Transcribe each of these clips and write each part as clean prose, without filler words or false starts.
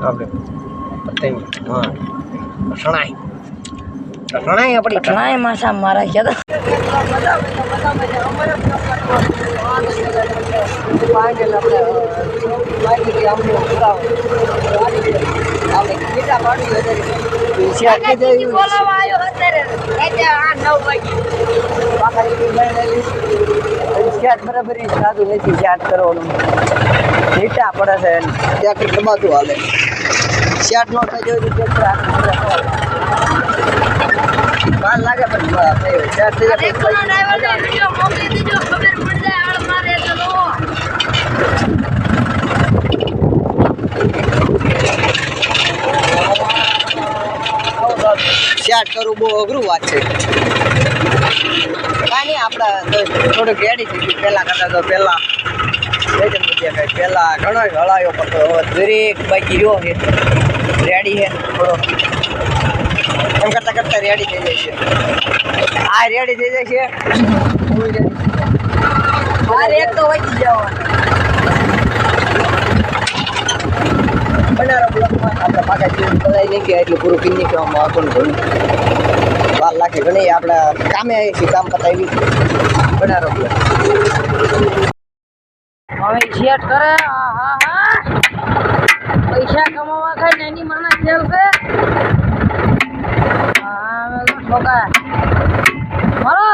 આપણે પતંગ હા શણાઈ શણાઈ આપણી શણાઈ માસા મારા ક્યાં બરાબર સાદું નથી ચાટ કરવાનું લીટા પડે છે ટ્રેક્ટર દબાતું હાલે ચાટ નો થઈ જાય ટ્રેક્ટર વાર લાગે પણ ચાટ થઈ જાય ચાટ કરવું બહુ અઘરું વાત છે કાંઈ આપણા થોડુંક રેડી થઈ ગયું પહેલાં કરતાં તો પહેલાં પહેલાં ઘણો હળાયો પડતો હવે દરેક બાકી રહ્યો છે રેડી છે થોડો એમ કરતાં કરતાં રેડી થઈ જાય છે આ રેડી થઈ જાય છે મારે એક તો વચી જવાનું બનારો બ્લોકમાં આપણે પાકા જેવું બનાવી નાખીએ એટલે પૂરું કરી નાખવામાં આવતું ઘણું વાર લાગે ઘણી આપણે કામે આવીએ છીએ કામ પતાવી બનારો બ્લોક હવે શેટ કરે પૈસા કમાવા ખાય એની માના ખેલ છે ઠોકા મારો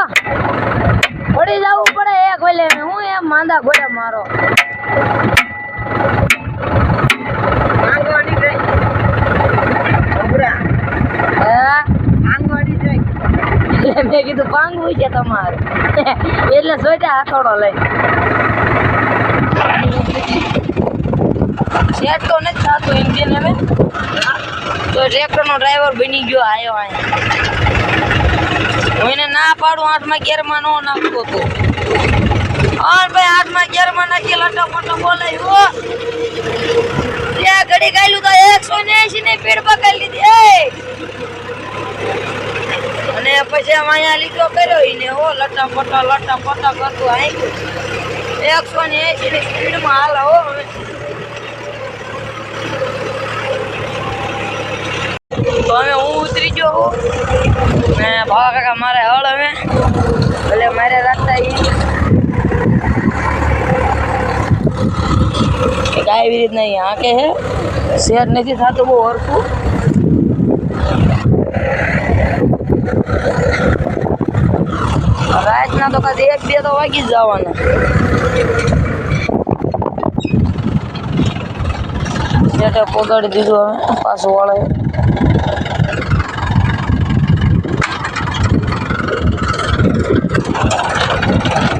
પડી જવું પડે એક વેલે હું એમ માંદા ગોળે મારો મેં કીધું પાંગવું છે તમારે એટલે સોચ્યા હાથોડો લઈ સેટ તો નથી થતું ઇન્જિન હવે તો ટ્રેક્ટરનો ડ્રાઈવર બની ગયો આવ્યો અહીંયા હું એને ના પાડું 8માં ગેરમાં નો નાખતો હતો હા ભાઈ 8માં ગેરમાં નાખી લટા મોટો બોલાયો ઘડી ગાયલું તો 180 ની સ્પીડ પકડી લીધી અને પછી અહીંયા લીધો કર્યો એને હો લટા પટા કરતું આંક્યું 180 ની સ્પીડમાં હાલ હો હવે તો હવે હું ઉતરી ગયો ને ભાવા કાકા મારે હળ હવે ભલે મારે રાખતા એક આવી રીતના અહીં આંકે છે શેર નથી થતું બહુ હરખું રાતના તો કદી 1-2 તો વાગી જ જવાના શેઠે પોગાડી દીધું હવે પાછું વળે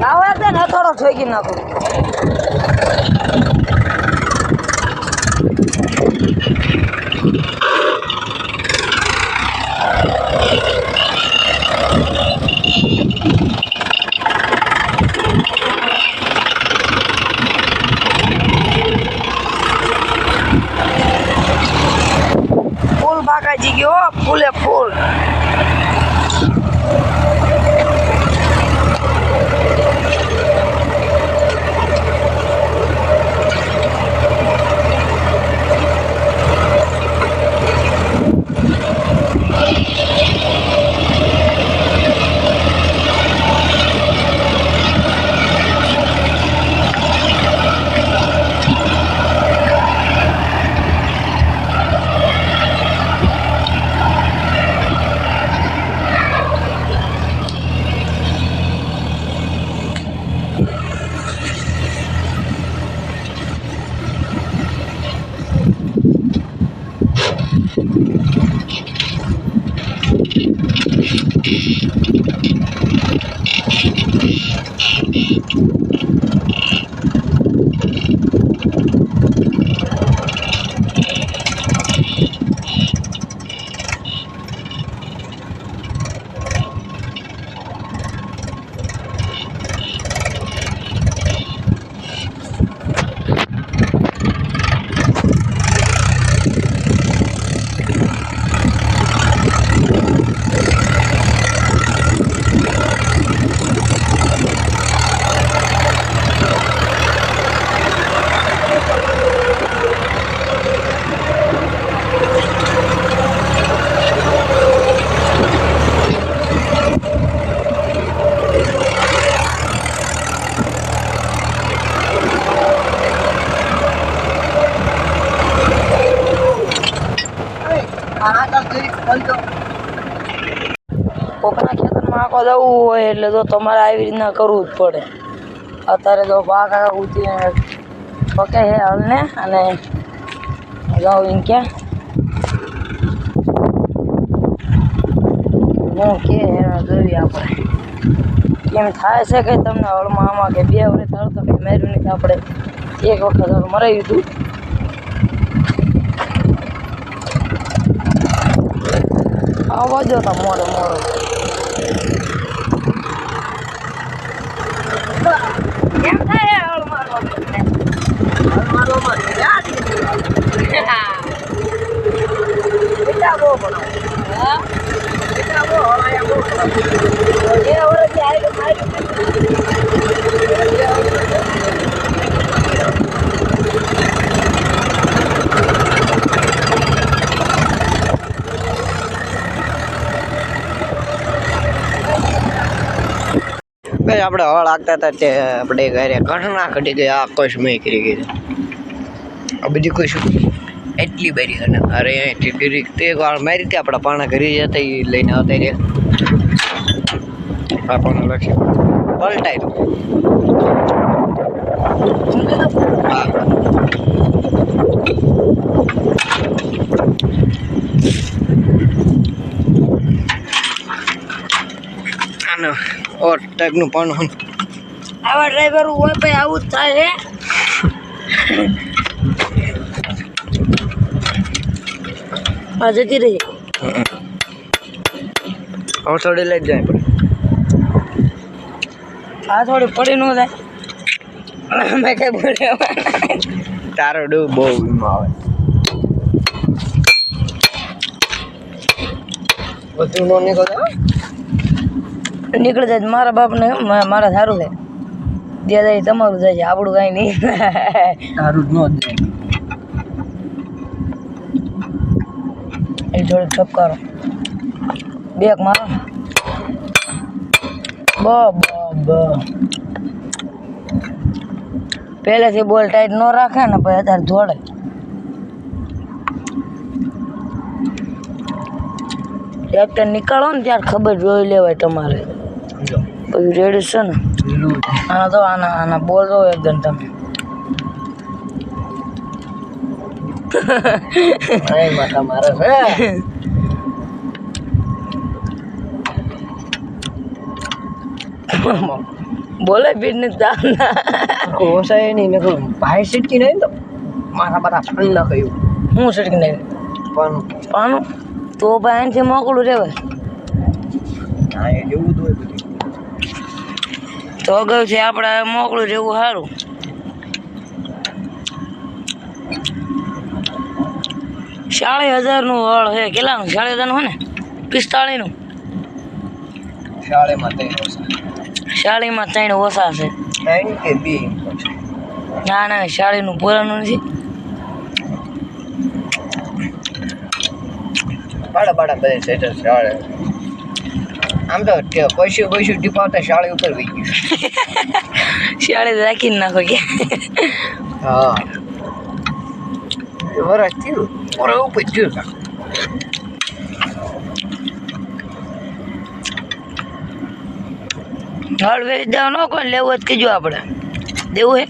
આવા દે ને થોડો ઠોકી નાખું ફૂલ બાકાજી ગયો ફૂલે ફૂલ હા તો જરીક બોલતો કોકના ખેતરમાં આખો જવું હોય એટલે તો તમારે આવી રીતના કરવું જ પડે. અત્યારે તો પાક ઉતી પકે છે હાલને અને જાઉં એમ ક્યાં હું કે જોઈએ આપણે કેમ થાય છે કે તમને હળમાં આમાં કે 2 વર્ષ થયો તો કંઈ મેર્યું નથી. આપણે એક વખત હળ મરાયું હતું. આવા જો તા મોડો કેમ થાય હળ મારવામાં બેટા બહુ બનાવો હા બેટા બહુ હળાયા બહુ બનાવો 2 વર્ષથી આવી માર્યું ભાઈ આપણે હળ આગતા હતા તે આપણે ઘરે ઘટના ઘટી ગઈ આકાશ મેં કરી ગઈ આ બધી કોઈ શું એટલી બરી અને અરે એટલી ગીરી તે એક વાર મારી હતી આપણા પાણા ઘરી જતા એ લઈને આવતા રે આપણને લક્ષ્ય પલટાઈ દો હા આનો ઓર ટાઈપનું પાણું આવા ડ્રાઈવર હોય ભાઈ આવું જ થાય છે. આ જતી રહી હવે થોડી લઈ જાય પડે આ થોડી પડી ન જાય મેં કઈ બોલ્યો તારો ડૂ બહુ વીમો આવે બધું નો નીકળે નીકળી જાય મારા બાપને મારા સારું છે દે જાય તમારું જાય છે આપણું કાંઈ નહીં તારું જ નો જ જાય એ થોડીક ઠપકારો બેક મારો બ પહેલેથી બોલ ટાઈટ ન રાખે ને પછી અત્યારે જોડે ટ્રેક્ટર નીકળો ને ત્યારે ખબર જોઈ લેવાય તમારે બધું રેડી છે ને આના તો આના બોલ દો એકદમ તમે માથા મારે છે બોલે બિઝનેસ ઓસાય નહીં મેં કહ્યું ભાઈ સીટકી નહીં તો મારા બધા ફંડ નાખ્યું હું સડકી નહીં પણ પાનું તો ભાઈ અહીંથી મોકલું રેવાય હા એ જેવું જ હોય બધું તો અગાઉ છે આપણે મોકલું રહેવું સારું 40,000 નું હળ છે કેટલાનું 40,000 નું હે ને 45 નું શાળેમાં તૈયાર ઓછા 40 માં 3 ઓછા છે ત્રણ કે બે ના 40 નું પૂરાનું નથી બાડા બધે સેટર શાળે આમ તો પૈસું ટીપાવતા શાળે ઉપર વહી ગયું 40 રાખીને નાખો કે હા વરસ થયું ઓરે ઉપર થયું હળ વેચ દેવા ન કોઈ લેવું હોય તો કીધું આપણે દેવું હે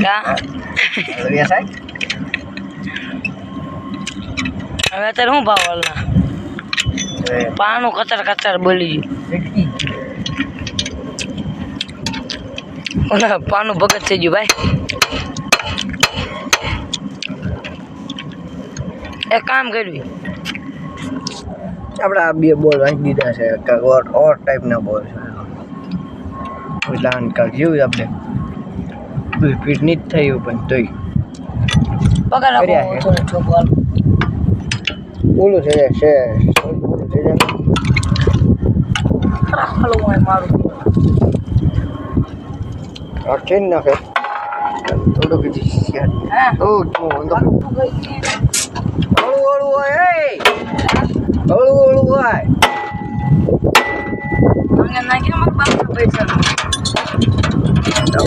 હા હવે અત્યારે શું ભાવ હળના પાનું કચર બોલી ગયું પાનું ભગત થઈ ગયું ભાઈ એક કામ કરવી આપણે આ બે બોલ વાંચી દીધા છે કાંઈક ઓર ટાઈપના બોલ છે એટલે આને કાંઈક જેવું આપણે ફિટ નહીં થયું પણ તોય પગાર કર્યા આપો છે. થોડું છોકરું ઓલું થઈ જાય છે ઓલું થઈ જાય હાલું હોય મારું આ ચેન નાખે થોડુંક હા હળું હોય હળું હોય તમને નાખી મારા બાપના પૈસા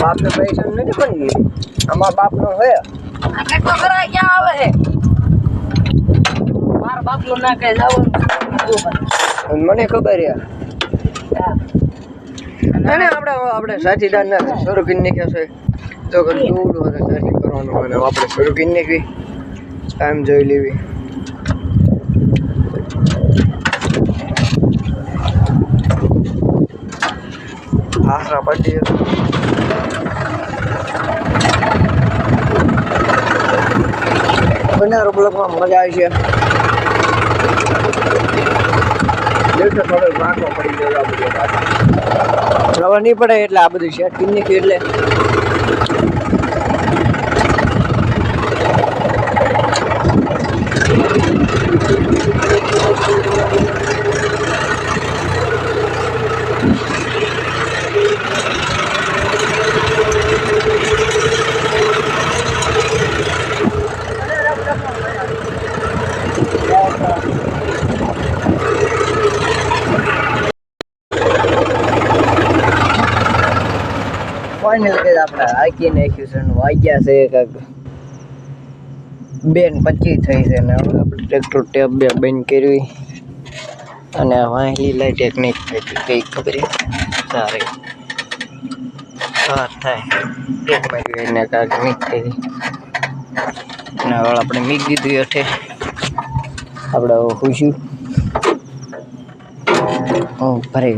બાપને પૈસા નથી પણ અમારા બાપનો હોય આ કેટલો ખરા ક્યાં આવે છે તમારે બાપલો ના કઈ જવાનું મને ખબર યાર અને આપણે સાથીદાર ના શરૂ કરી નાખ્યા છે તો દૂર સાથી કરવાનું અને આપણે શરૂ કરી નાખવી ટાઈમ જોઈ લેવી આશરા પડી બનારો બ્લોકમાં મજા આવી છે દિવસે થોડો વાંકો પડી ગયો આ બધું ખબર નહીં પડે એટલે આ બધું શેર કરી નાખ્યું એટલે ફાઇનલ કે આપણે હાકી નાખ્યું છે અને વાગ્યા છે કાંક 2:25 થઈ છે ને હવે આપણે ટ્રેક્ટર ટેપ બે બંધ કરવી અને વાહલી લાઈ ટેકનિક કઈ ખબર સારે હા થાય ટેક મારી એને કાંક મિક્સ કરી અને હવે આપણે મિક્સ દીધું હેઠે આપણે ખુશું ભરે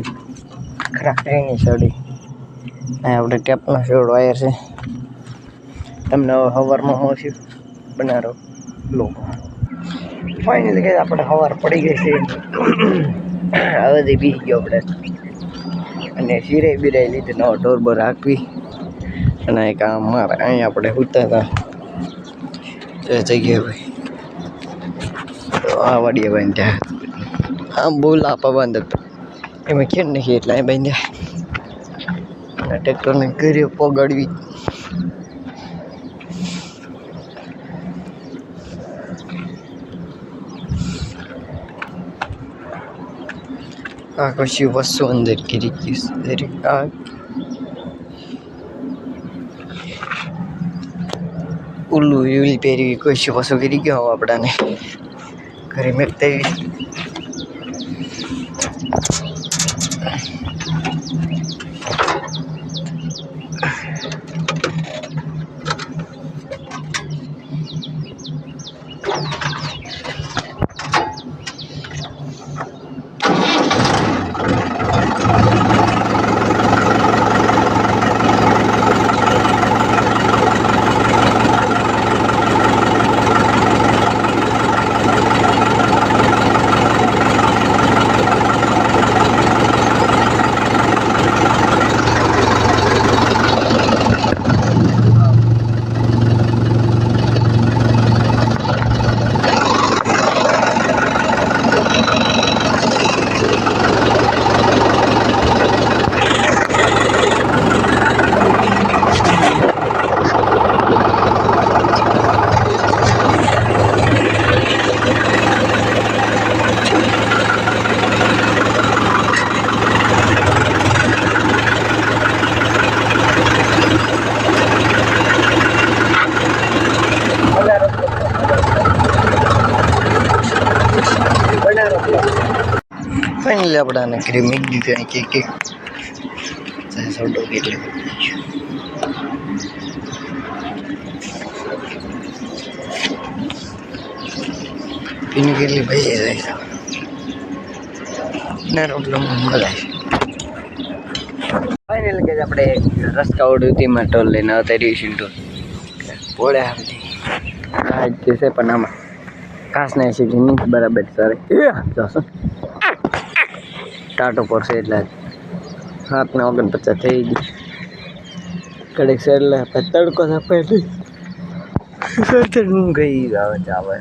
ખરા ટ્રેની ચડી આપણે ટેપનો શોર્ટ વાયર છે તમને હવે સવારમાં મળશું બનારો લો ફાઇનલી કે આપણે સવાર પડી ગઈ છે હવેથી બી ગયો આપણે અને સિરાઈ બિરાઈ લીધી નવો ટોરબો રાખવી અને એક આમ મારે અહીં આપણે ઉતરતા હતા એ જગ્યાએ ભાઈ તો આ વાડીએ બાંધ્યા આમ બહુ લાપા બાંધતો એમાં કેમ નથી એટલે અહીં બાંધ્યા ટ્રેક્ટરને ઘરે પગાડવી આ કશી વસ્તુ અંદર ગીરી ગઈ આ ઉલ્લું યુલી પહેરી કશી વસ્તુ ગીરી ગયો આપણાને ઘરે મેકતા ફાઇનલી આપણે આને કરી મૂકી દીધું અહીં કેક સોડો એટલે પીની કેટલી ભાઈ જાય ના રોટલો મજા ફાઇનલી કે આપણે રસ્તા ઓડુતીમાં ટોલ લઈને આવતા રહ્યું ટોલ પોળે આવતી આ જ છે પણ આમાં ખાસ નહીં શીખી નહીં બરાબર સર જશો ટાટો પડશે એટલે 7:49 થઈ ગઈ કડક છે એટલે તડકો છે પહેલી ગઈ આવે